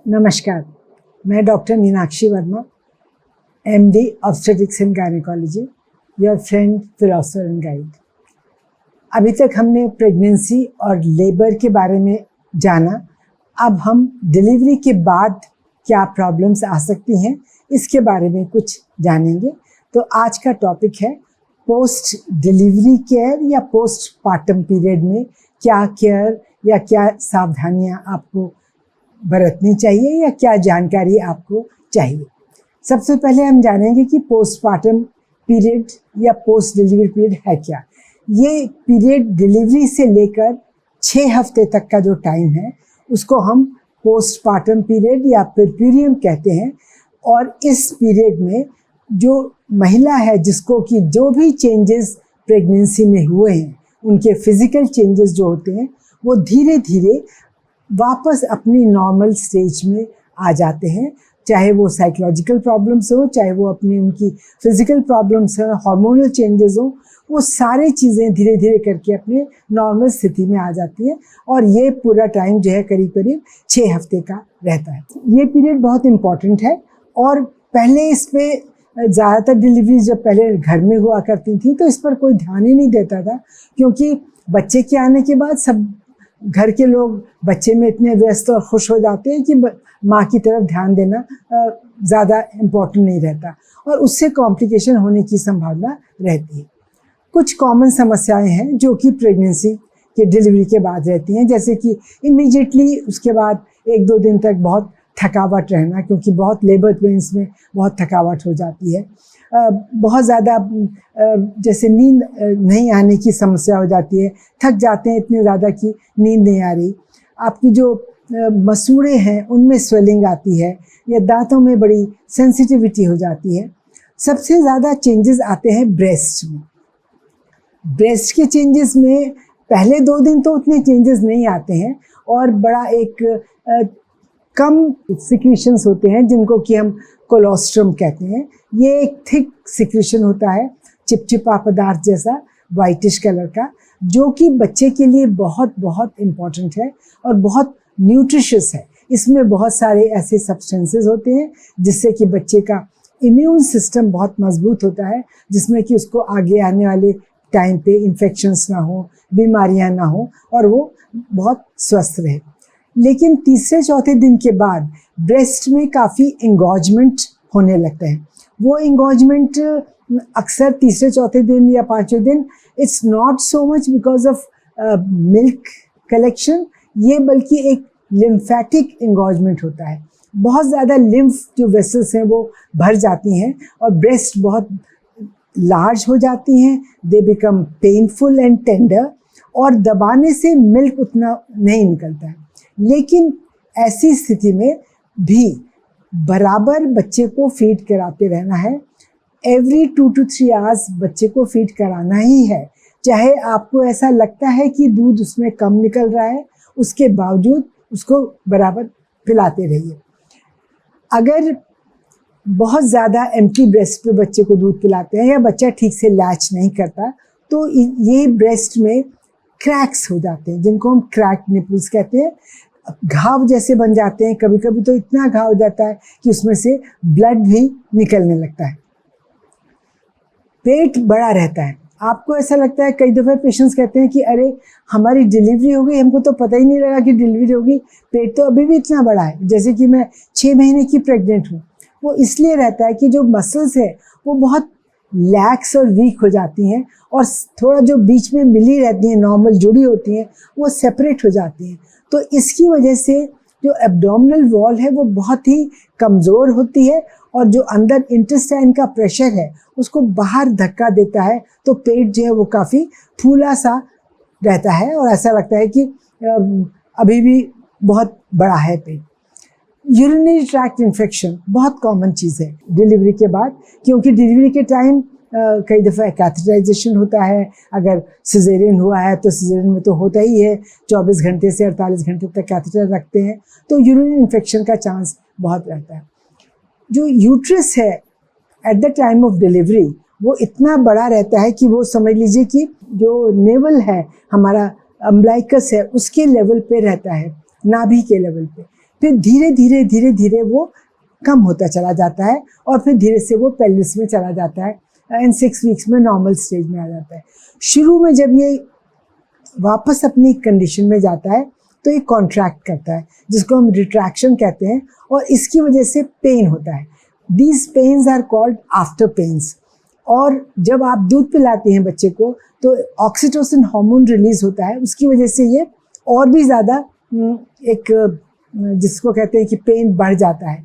नमस्कार, मैं doctor Meenakshi Verma, MD obstetrics and gynaecology, your friend philosopher and guide. अभी तक हमने प्रेगनेंसी और लेबर के बारे में जाना। अब हम डिलीवरी के बाद क्या प्रॉब्लम्स आ सकती हैं इसके बारे में कुछ जानेंगे। तो आज का टॉपिक है पोस्ट डिलीवरी केयर या पोस्ट पार्टम पीरियड में क्या केयर या क्या सावधानियां आपको बरतनी चाहिए या क्या जानकारी आपको चाहिए। सबसे पहले हम जानेंगे कि पोस्टपार्टम पीरियड या पोस्ट डिलीवरी पीरियड है क्या। ये पीरियड डिलीवरी से लेकर 6 हफ्ते तक का जो टाइम है उसको हम पोस्टपार्टम पीरियड या पुर्पेरियम कहते हैं। और इस पीरियड में जो महिला है जिसको कि जो भी चेंजेस प्रेगनेंसी में हुए हैं, उनके फिजिकल चेंजेस जो होते हैं वो धीरे धीरे वापस अपनी नॉर्मल स्टेज में आ जाते हैं। चाहे वो साइकोलॉजिकल प्रॉब्लम्स हो, चाहे वो अपनी उनकी फिजिकल प्रॉब्लम्स हो, हार्मोनल चेंजेस हो, वो सारी चीज़ें धीरे धीरे करके अपने नॉर्मल स्थिति में आ जाती हैं। और ये पूरा टाइम जो है करीब करीब 6 हफ्ते का रहता है। ये पीरियड बहुत इम्पॉर्टेंट है। और पहले इसमें ज़्यादातर डिलीवरीज जब पहले घर में हुआ करती थी तो इस पर कोई ध्यान ही नहीं देता था, क्योंकि बच्चे के आने के बाद सब घर के लोग बच्चे में इतने व्यस्त और खुश हो जाते हैं कि माँ की तरफ ध्यान देना ज़्यादा इम्पोर्टेंट नहीं रहता और उससे कॉम्प्लिकेशन होने की संभावना रहती है। कुछ कॉमन समस्याएं हैं जो कि प्रेगनेंसी के डिलीवरी के बाद रहती हैं, जैसे कि इमीडिएटली उसके बाद 1-2 दिन तक बहुत थकावट रहना, क्योंकि बहुत लेबर पेन्स में बहुत थकावट हो जाती है। बहुत ज़्यादा जैसे नींद नहीं आने की समस्या हो जाती है, थक जाते हैं इतने ज़्यादा कि नींद नहीं आ रही। आपकी जो मसूड़े हैं उनमें स्वेलिंग आती है या दांतों में बड़ी सेंसिटिविटी हो जाती है। सबसे ज़्यादा चेंजेस आते हैं ब्रेस्ट में। ब्रेस्ट के चेंजेस में पहले 2 दिन तो उतने चेंजेस नहीं आते हैं और बड़ा एक कम सिक्रीशंस होते हैं जिनको कि हम कोलोस्ट्रम कहते हैं। ये एक थिक सिक्रीशन होता है, चिपचिपा पदार्थ जैसा वाइटिश कलर का, जो कि बच्चे के लिए बहुत बहुत इम्पॉर्टेंट है और बहुत न्यूट्रिशियस है। इसमें बहुत सारे ऐसे सब्सटेंसेस होते हैं जिससे कि बच्चे का इम्यून सिस्टम बहुत मजबूत होता है, जिसमें कि उसको आगे आने वाले टाइम पे इन्फेक्शंस ना हो, बीमारियां ना हो और वो बहुत स्वस्थ रहे। लेकिन तीसरे-चौथे दिन के बाद ब्रेस्ट में काफ़ी इंगॉजमेंट होने लगता है। वो इंगॉजमेंट अक्सर तीसरे-चौथे दिन या 5वें दिन it's not so much because of milk collection, ये बल्कि एक लिम्फेटिक इंगॉजमेंट होता है। बहुत ज़्यादा लिम्फ जो वेसल्स हैं वो भर जाती हैं और ब्रेस्ट बहुत लार्ज हो जाती हैं। They become painful and tender और दबाने से मिल्क उतना नहीं निकलता है। लेकिन ऐसी स्थिति में भी बराबर बच्चे को फीड कराते रहना है। एवरी 2 to 3 आवर्स बच्चे को फीड कराना ही है। चाहे आपको ऐसा लगता है कि दूध उसमें कम निकल रहा है, उसके बावजूद उसको बराबर पिलाते रहिए। अगर बहुत ज़्यादा एम्प्टी ब्रेस्ट पे बच्चे को दूध पिलाते हैं या बच्चा ठीक से लैच नहीं करता तो ये ब्रेस्ट में क्रैक्स हो जाते हैं, जिनको हम क्रैक निपल्स कहते हैं। घाव जैसे बन जाते हैं, कभी कभी तो इतना घाव हो जाता है कि उसमें से ब्लड भी निकलने लगता है। पेट बड़ा रहता है। आपको ऐसा लगता है, कई दफ़े पेशेंट्स कहते हैं कि अरे हमारी डिलीवरी हो गई, हमको तो पता ही नहीं लगा कि डिलीवरी हो गई, पेट तो अभी भी इतना बड़ा है, जैसे कि मैं 6 महीने की प्रेग्नेंट हूँ। वो इसलिए रहता है कि जो मसल्स है वो बहुत लैक्स और वीक हो जाती हैं और थोड़ा जो बीच में मिली रहती हैं, नॉर्मल जुड़ी होती हैं, वो सेपरेट हो जाती हैं। तो इसकी वजह से जो एब्डोमिनल वॉल है वो बहुत ही कमज़ोर होती है और जो अंदर इंटेस्टाइन का प्रेशर है उसको बाहर धक्का देता है। तो पेट जो है वो काफ़ी फूला सा रहता है और ऐसा लगता है कि अभी भी बहुत बड़ा है पेट। यूरिनरी ट्रैक्ट इन्फेक्शन बहुत कॉमन चीज़ है डिलीवरी के बाद, क्योंकि डिलीवरी के टाइम कई दफ़ा कैथेटराइजेशन होता है। अगर सिजेरियन हुआ है तो सिजेरियन में तो होता ही है, 24 घंटे से 48 घंटे तक कैथेटर रखते हैं, तो यूरिनरी इन्फेक्शन का चांस बहुत रहता है। जो यूट्रस है at the time of delivery वो इतना बड़ा रहता है कि वो समझ लीजिए कि जो नेवल है हमारा अम्बलाइकस है उसके लेवल पे रहता है, नाभि के लेवल पे। फिर धीरे धीरे वो कम होता चला जाता है और फिर धीरे से वो पेल्विस में चला जाता है एंड 6 वीक्स में नॉर्मल स्टेज में आ जाता है। शुरू में जब ये वापस अपनी कंडीशन में जाता है तो ये कॉन्ट्रैक्ट करता है, जिसको हम रिट्रैक्शन कहते हैं, और इसकी वजह से पेन होता है। These pains are called after pains. और जब आप दूध पिलाते हैं बच्चे को तो ऑक्सीटोसिन हार्मोन रिलीज होता है, उसकी वजह से ये और भी ज़्यादा एक जिसको कहते हैं कि पेन बढ़ जाता है।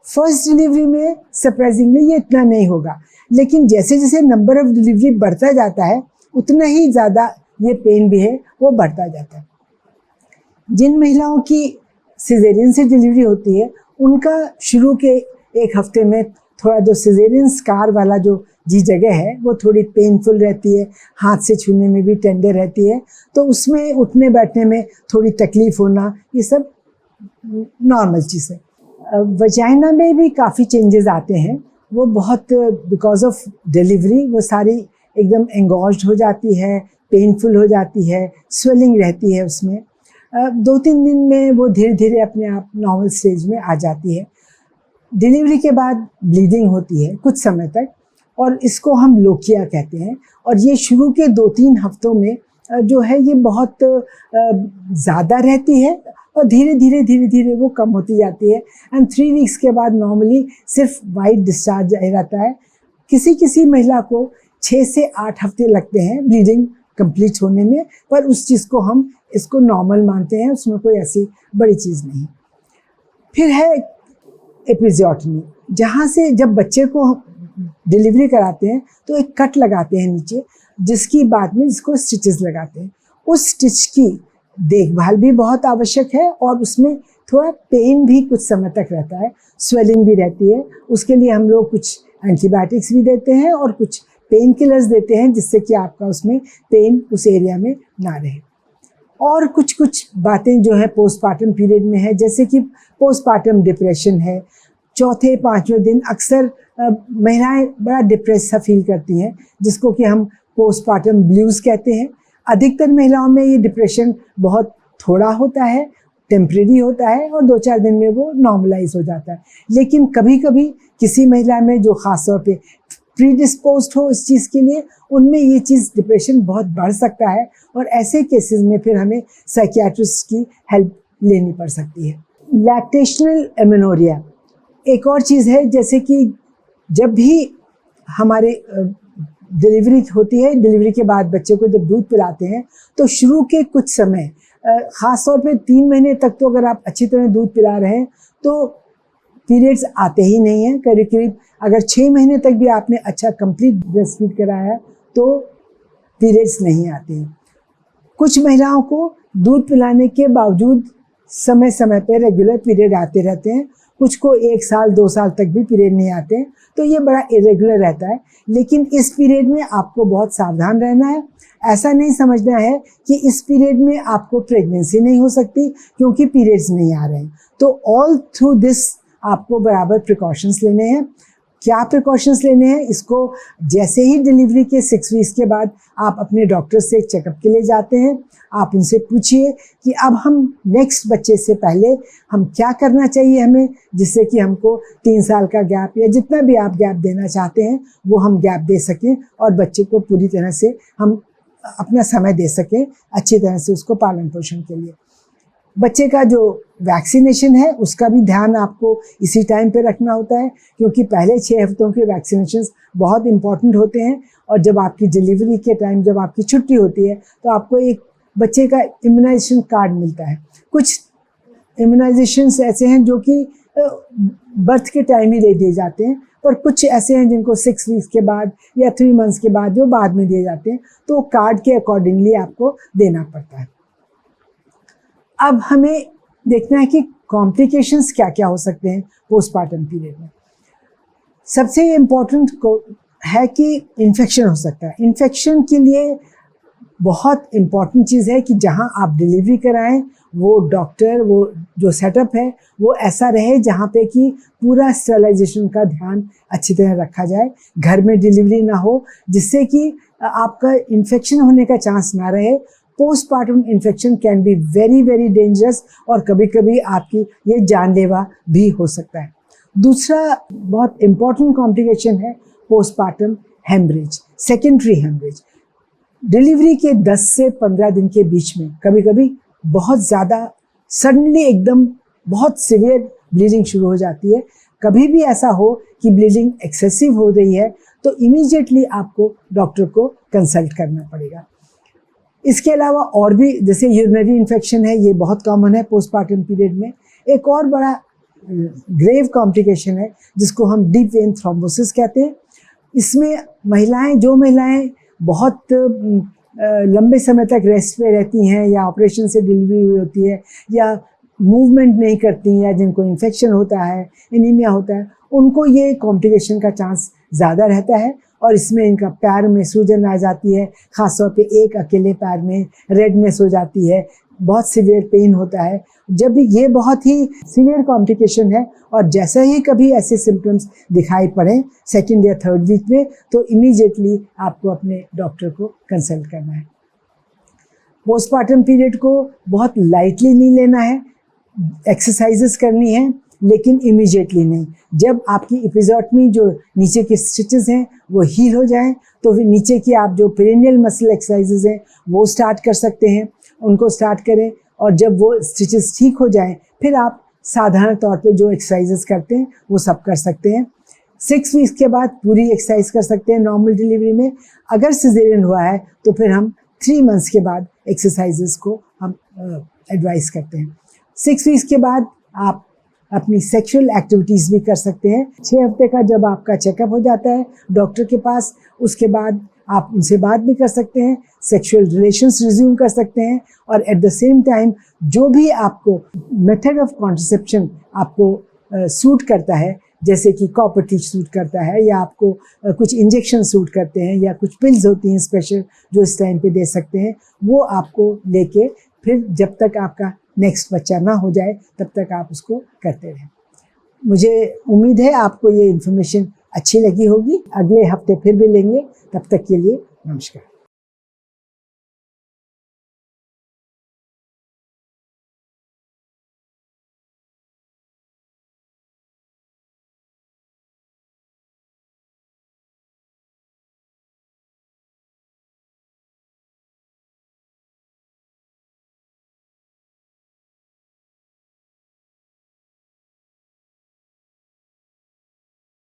फर्स्ट डिलीवरी में सरप्राइजिंगली ये इतना नहीं होगा, लेकिन जैसे जैसे नंबर ऑफ डिलीवरी बढ़ता जाता है उतना ही ज़्यादा ये पेन भी है वो बढ़ता जाता है। जिन महिलाओं की सिजेरियन से डिलीवरी होती है उनका शुरू के 1 हफ्ते में थोड़ा जो सिजेरियन स्कार वाला जो जगह है वो थोड़ी पेनफुल रहती है, हाथ से छूने में भी टेंडर रहती है, तो उसमें उठने बैठने में थोड़ी तकलीफ होना ये सब नॉर्मल चीज़ है। वजाइना में भी काफ़ी चेंजेस आते हैं, वो बहुत बिकॉज ऑफ डिलीवरी वो सारी एकदम एंगॉज्ड हो जाती है, पेनफुल हो जाती है, स्वेलिंग रहती है उसमें। 2-3 दिन में वो धीरे धीरे अपने आप नॉर्मल स्टेज में आ जाती है। डिलीवरी के बाद ब्लीडिंग होती है कुछ समय तक और इसको हम लोकिया कहते हैं, और ये शुरू के 2-3 हफ्तों में जो है ये बहुत ज़्यादा रहती है और धीरे धीरे वो कम होती जाती है एंड 3 वीक्स के बाद नॉर्मली सिर्फ वाइट डिस्चार्ज रहता है। किसी महिला को 6 से 8 हफ्ते लगते हैं ब्लीडिंग कंप्लीट होने में, पर उस चीज़ को हम इसको नॉर्मल मानते हैं, उसमें कोई ऐसी बड़ी चीज़ नहीं। फिर है एपिजियोटमी, जहाँ से जब बच्चे को डिलीवरी कराते हैं तो एक कट लगाते हैं नीचे, जिसकी बाद में इसको स्टिचेस लगाते हैं। उस स्टिच की देखभाल भी बहुत आवश्यक है और उसमें थोड़ा पेन भी कुछ समय तक रहता है, स्वेलिंग भी रहती है। उसके लिए हम लोग कुछ एंटीबायोटिक्स भी देते हैं और कुछ पेन किलर्स देते हैं जिससे कि आपका उसमें पेन उस एरिया में ना रहे। और कुछ बातें जो है पोस्टपार्टम पीरियड में है, जैसे कि पोस्टपार्टम डिप्रेशन है। 4-5वें दिन अक्सर महिलाएं बड़ा डिप्रेस सा फील करती हैं, जिसको कि हम पोस्टपार्टम ब्लूज़ कहते हैं। अधिकतर महिलाओं में ये डिप्रेशन बहुत थोड़ा होता है, टेम्परेरी होता है और 2-4 दिन में वो नॉर्मलाइज हो जाता है। लेकिन कभी कभी किसी महिला में जो ख़ास तौर पे प्रीडिस्पोज्ड हो इस चीज़ के लिए, उनमें ये चीज़ डिप्रेशन बहुत बढ़ सकता है और ऐसे केसेस में फिर हमें साइकियाट्रिस्ट की हेल्प लेनी पड़ सकती है। लैक्टेशनल एमेनोरिया एक और चीज़ है, जैसे कि जब भी हमारे डिलीवरी होती है, डिलीवरी के बाद बच्चे को जब दूध पिलाते हैं तो शुरू के कुछ समय ख़ास तौर पे 3 महीने तक तो अगर आप अच्छी तरह दूध पिला रहे हैं तो पीरियड्स आते ही नहीं हैं। करीब अगर 6 महीने तक भी आपने अच्छा कंप्लीट ब्रेस्ट फीड कराया तो पीरियड्स नहीं आते हैं। कुछ महिलाओं को दूध पिलाने के बावजूद समय समय पे रेगुलर पीरियड आते रहते हैं, कुछ को 1 साल 2 साल तक भी पीरियड नहीं आते हैं, तो ये बड़ा इरेगुलर रहता है। लेकिन इस पीरियड में आपको बहुत सावधान रहना है। ऐसा नहीं समझना है कि इस पीरियड में आपको प्रेगनेंसी नहीं हो सकती क्योंकि पीरियड्स नहीं आ रहे हैं। तो ऑल थ्रू दिस आपको बराबर प्रिकॉशंस लेने हैं। क्या प्रिकॉशंस लेने हैं, इसको जैसे ही डिलीवरी के 6 वीक्स के बाद आप अपने डॉक्टर से चेकअप के लिए जाते हैं, आप उनसे पूछिए कि अब हम नेक्स्ट बच्चे से पहले हम क्या करना चाहिए हमें, जिससे कि हमको 3 साल का गैप या जितना भी आप गैप देना चाहते हैं वो हम गैप दे सकें और बच्चे को पूरी तरह से हम अपना समय दे सकें अच्छी तरह से उसको पालन पोषण के लिए। बच्चे का जो वैक्सीनेशन है उसका भी ध्यान आपको इसी टाइम पे रखना होता है, क्योंकि पहले 6 हफ्तों के वैक्सीनेशंस बहुत इंपॉर्टेंट होते हैं। और जब आपकी डिलीवरी के टाइम जब आपकी छुट्टी होती है तो आपको एक बच्चे का इम्यूनाइजेशन कार्ड मिलता है। कुछ इम्यूनाइजेशंस ऐसे हैं जो कि बर्थ के टाइम ही दे दिए जाते हैं, पर कुछ ऐसे हैं जिनको 6 वीक्स के बाद या 3 मंथ्स के बाद जो बाद में दिए जाते हैं, तो कार्ड के अकॉर्डिंगली आपको देना पड़ता है। अब हमें देखना है कि कॉम्प्लिकेशंस क्या क्या हो सकते हैं पोस्टपार्टम पीरियड में। सबसे इम्पोर्टेंट है कि इन्फेक्शन हो सकता है। इन्फेक्शन के लिए बहुत इम्पॉर्टेंट चीज़ है कि जहां आप डिलीवरी कराएं वो डॉक्टर, वो जो सेटअप है वो ऐसा रहे जहाँ पे कि पूरा स्टरलाइजेशन का ध्यान अच्छी तरह रखा जाए। घर में डिलीवरी ना हो जिससे कि आपका इन्फेक्शन होने का चांस ना रहे। Postpartum infection can be very very dangerous और कभी कभी आपकी ये जानलेवा भी हो सकता है। दूसरा बहुत इम्पॉर्टेंट कॉम्प्लिकेशन है postpartum haemorrhage, secondary haemorrhage. Delivery के 10 से 15 दिन के बीच में कभी कभी बहुत ज़्यादा सडनली एकदम बहुत सीवियर ब्लीडिंग शुरू हो जाती है। कभी भी ऐसा हो कि ब्लीडिंग एक्सेसिव हो रही है तो इमीडिएटली आपको डॉक्टर को कंसल्ट करना पड़ेगा। इसके अलावा और भी जैसे यूरिनरी इन्फेक्शन है, ये बहुत कॉमन है पोस्टपार्टम पीरियड में। एक और बड़ा ग्रेव कॉम्प्लिकेशन है जिसको हम डीप वेन थ्रोम्बोसिस कहते हैं। इसमें जो महिलाएं बहुत लंबे समय तक रेस्ट पे रहती हैं या ऑपरेशन से डिलीवरी हुई होती है या मूवमेंट नहीं करती या जिनको इन्फेक्शन होता है, एनीमिया होता है, उनको ये कॉम्प्लिकेशन का चांस ज़्यादा रहता है और इसमें इनका पैर में सूजन आ जाती है, ख़ासतौर पे एक अकेले पैर में रेडनेस हो जाती है, बहुत सीवियर पेन होता है। जब ये बहुत ही सीवियर कॉम्प्लिकेशन है और जैसे ही कभी ऐसे सिम्टम्स दिखाई पड़े सेकेंड या थर्ड वीक में तो इमीडिएटली आपको अपने डॉक्टर को कंसल्ट करना है। पोस्टपार्टम पीरियड को बहुत लाइटली नहीं लेना है, एक्सरसाइजेस करनी है लेकिन इमीडिएटली नहीं। जब आपकी एपिजोटमी जो नीचे के स्टिचेस हैं वो हील हो जाएं तो फिर नीचे की आप जो पेरिनियल मसल एक्सरसाइजेस हैं वो स्टार्ट कर सकते हैं, उनको स्टार्ट करें और जब वो स्टिचेस ठीक हो जाएं फिर आप साधारण तौर पे जो एक्सरसाइजेस करते हैं वो सब कर सकते हैं। 6 वीक्स के बाद पूरी एक्सरसाइज कर सकते हैं नॉर्मल डिलीवरी में। अगर सिजेरियन हुआ है तो फिर हम 3 मंथ्स के बाद एक्सरसाइजेस को हम एडवाइस करते हैं। 6 वीक्स के बाद आप अपनी सेक्सुअल एक्टिविटीज़ भी कर सकते हैं। 6 हफ्ते का जब आपका चेकअप हो जाता है डॉक्टर के पास, उसके बाद आप उनसे बात भी कर सकते हैं, सेक्सुअल रिलेशंस रिज्यूम कर सकते हैं और एट द सेम टाइम जो भी आपको मेथड ऑफ कॉन्ट्रसेप्शन आपको सूट करता है, जैसे कि कॉपर टीच सूट करता है या आपको कुछ इंजेक्शन सूट करते हैं या कुछ पिल्स होती हैं स्पेशल जो इस टाइम पे दे सकते हैं, वो आपको लेके फिर जब तक आपका नेक्स्ट बच्चा ना हो जाए तब तक आप उसको करते रहें। मुझे उम्मीद है आपको ये इन्फॉर्मेशन अच्छी लगी होगी। अगले हफ्ते फिर भी लेंगे, तब तक के लिए नमस्कार।